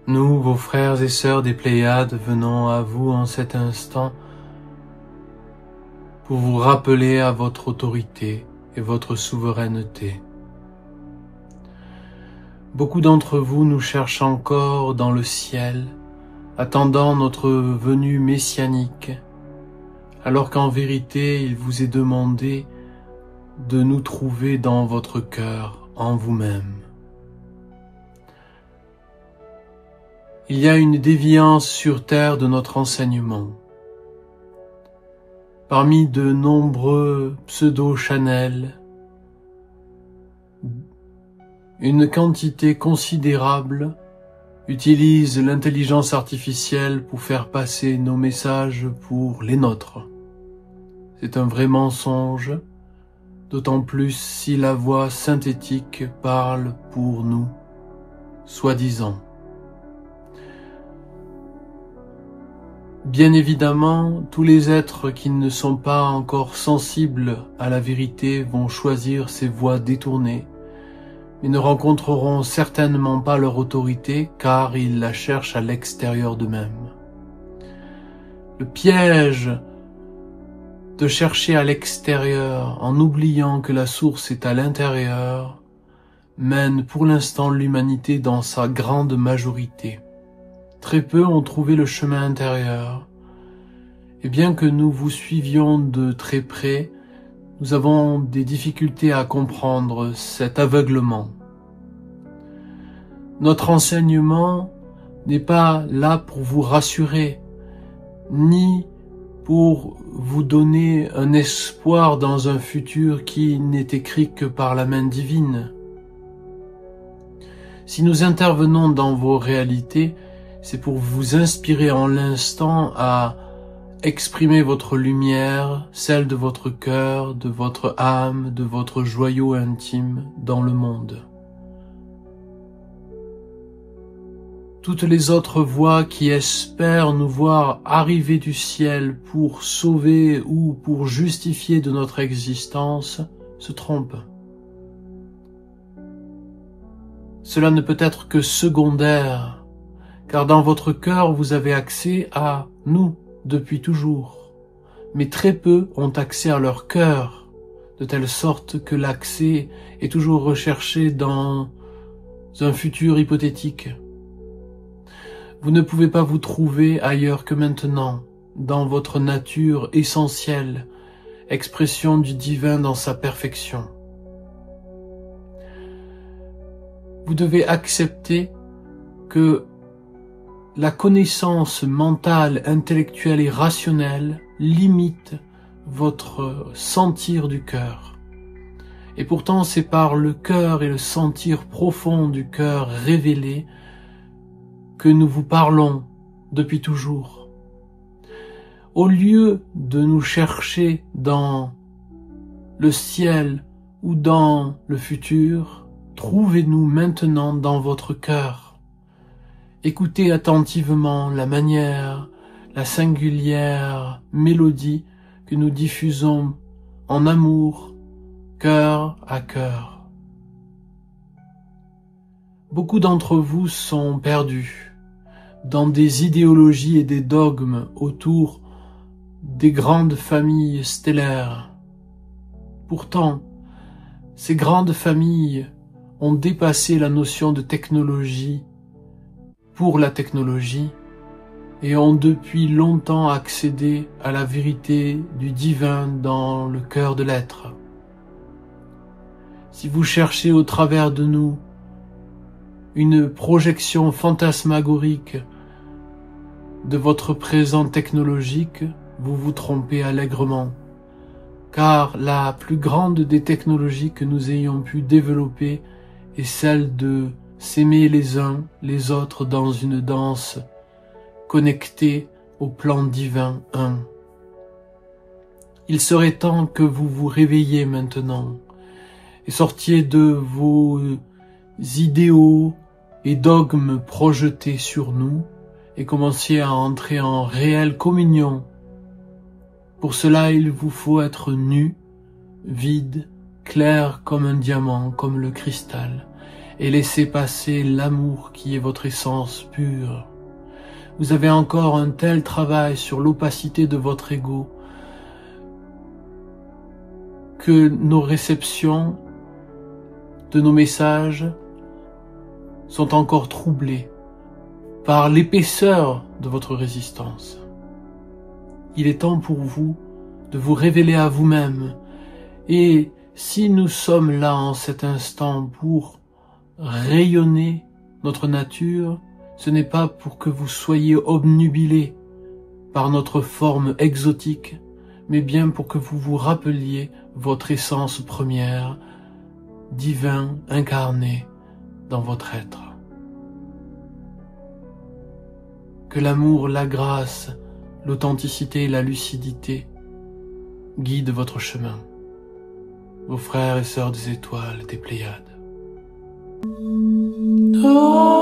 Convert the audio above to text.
Nous, vos frères et sœurs des Pléiades, venons à vous en cet instant pour vous rappeler à votre autorité et votre souveraineté. Beaucoup d'entre vous nous cherchent encore dans le ciel, attendant notre venue messianique, alors qu'en vérité il vous est demandé de nous trouver dans votre cœur, en vous-même. Il y a une déviance sur terre de notre enseignement. Parmi de nombreux pseudo-channels, une quantité considérable utilise l'intelligence artificielle pour faire passer nos messages pour les nôtres. C'est un vrai mensonge, d'autant plus si la voix synthétique parle pour nous, soi-disant. Bien évidemment, tous les êtres qui ne sont pas encore sensibles à la vérité vont choisir ces voies détournées, mais ne rencontreront certainement pas leur autorité car ils la cherchent à l'extérieur d'eux-mêmes. Le piège de chercher à l'extérieur en oubliant que la source est à l'intérieur mène pour l'instant l'humanité dans sa grande majorité. Très peu ont trouvé le chemin intérieur, et bien que nous vous suivions de très près, nous avons des difficultés à comprendre cet aveuglement. Notre enseignement n'est pas là pour vous rassurer, ni pour vous donner un espoir dans un futur qui n'est écrit que par la main divine. Si nous intervenons dans vos réalités, c'est pour vous inspirer en l'instant à exprimer votre lumière, celle de votre cœur, de votre âme, de votre joyau intime dans le monde. Toutes les autres voix qui espèrent nous voir arriver du ciel pour sauver ou pour justifier de notre existence se trompent. Cela ne peut être que secondaire, car dans votre cœur vous avez accès à nous depuis toujours, mais très peu ont accès à leur cœur, de telle sorte que l'accès est toujours recherché dans un futur hypothétique. Vous ne pouvez pas vous trouver ailleurs que maintenant, dans votre nature essentielle, expression du divin dans sa perfection. Vous devez accepter que la connaissance mentale, intellectuelle et rationnelle limite votre sentir du cœur. Et pourtant, c'est par le cœur et le sentir profond du cœur révélé que nous vous parlons depuis toujours. Au lieu de nous chercher dans le ciel ou dans le futur, trouvez-nous maintenant dans votre cœur. Écoutez attentivement la manière, la singulière mélodie que nous diffusons en amour, cœur à cœur. Beaucoup d'entre vous sont perdus dans des idéologies et des dogmes autour des grandes familles stellaires. Pourtant, ces grandes familles ont dépassé la notion de technologie pour la technologie et ont depuis longtemps accédé à la vérité du divin dans le cœur de l'être. Si vous cherchez au travers de nous une projection fantasmagorique de votre présent technologique, vous vous trompez allègrement, car la plus grande des technologies que nous ayons pu développer est celle de s'aimer les uns les autres dans une danse connectée au plan divin un. Il serait temps que vous vous réveilliez maintenant et sortiez de vos idéaux et dogmes projetés sur nous et commenciez à entrer en réelle communion. Pour cela, il vous faut être nu, vide, clair comme un diamant, comme le cristal, et laissez passer l'amour qui est votre essence pure. Vous avez encore un tel travail sur l'opacité de votre ego que nos réceptions de nos messages sont encore troublées par l'épaisseur de votre résistance. Il est temps pour vous de vous révéler à vous-même, et si nous sommes là en cet instant pour rayonner notre nature, ce n'est pas pour que vous soyez obnubilés par notre forme exotique, mais bien pour que vous vous rappeliez votre essence première, divin incarné dans votre être. Que l'amour, la grâce, l'authenticité et la lucidité guident votre chemin, vos frères et sœurs des étoiles, des Pléiades. Oh.